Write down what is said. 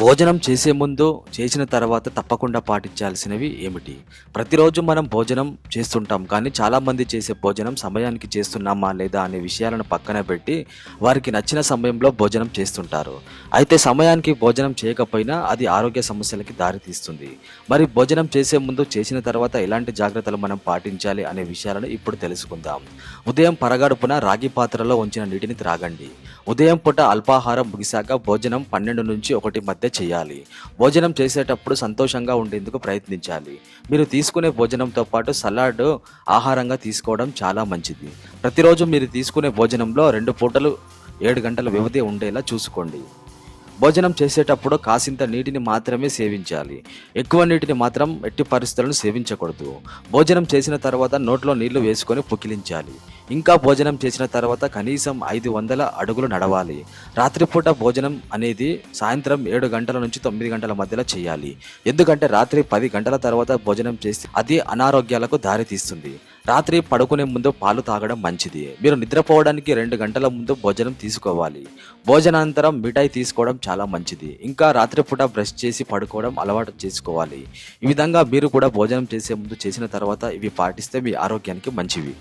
భోజనం చేసే ముందు, చేసిన తర్వాత తప్పకుండా పాటించాల్సినవి ఏమిటి? ప్రతిరోజు మనం భోజనం చేస్తుంటాం కానీ చాలామంది చేసే భోజనం సమయానికి చేస్తున్నామా లేదా అనే విషయాలను పక్కన పెట్టి వారికి నచ్చిన సమయంలో భోజనం చేస్తుంటారు. అయితే సమయానికి భోజనం చేయకపోయినా అది ఆరోగ్య సమస్యలకి దారితీస్తుంది. మరి భోజనం చేసే ముందు, చేసిన తర్వాత ఎలాంటి జాగ్రత్తలు మనం పాటించాలి అనే విషయాలను ఇప్పుడు తెలుసుకుందాం. ఉదయం పరగడుపున రాగి పాత్రలో ఉంచిన నీటిని త్రాగండి. ఉదయం పూట అల్పాహారం ముగిశాక భోజనం 12 నుంచి 1 మధ్య చేయాలి. భోజనం చేసేటప్పుడు సంతోషంగా ఉండేందుకు ప్రయత్నించాలి. మీరు తీసుకునే భోజనంతో పాటు సలాడ్ ఆహారంగా తీసుకోవడం చాలా మంచిది. ప్రతిరోజు మీరు తీసుకునే భోజనంలో 2 పూటలు 7 గంటల వ్యవధి ఉండేలా చూసుకోండి. భోజనం చేసేటప్పుడు కాసింత నీటిని మాత్రమే సేవించాలి. ఎక్కువ నీటిని మాత్రం ఎట్టి పరిస్థితులను సేవించకూడదు. భోజనం చేసిన తర్వాత నోట్లో నీళ్లు వేసుకొని పుక్కిలించాలి. ఇంకా భోజనం చేసిన తర్వాత కనీసం 500 అడుగులు నడవాలి. రాత్రిపూట భోజనం అనేది సాయంత్రం 7 గంటల నుంచి 9 గంటల మధ్యలో చేయాలి. ఎందుకంటే రాత్రి 10 గంటల తర్వాత భోజనం చేస్తే అది అనారోగ్యాలకు దారితీస్తుంది. రాత్రి పడుకునే ముందు పాలు తాగడం మంచిది. మీరు నిద్రపోవడానికి 2 గంటల ముందు భోజనం తీసుకోవాలి. భోజనానంతరం మిఠాయి తీసుకోవడం చాలా మంచిది. ఇంకా రాత్రిపూట బ్రష్ చేసి పడుకోవడం అలవాటు చేసుకోవాలి. ఈ విధంగా మీరు కూడా భోజనం చేసే ముందు, చేసిన తర్వాత ఇవి పాటిస్తే మీ ఆరోగ్యానికి మంచివి.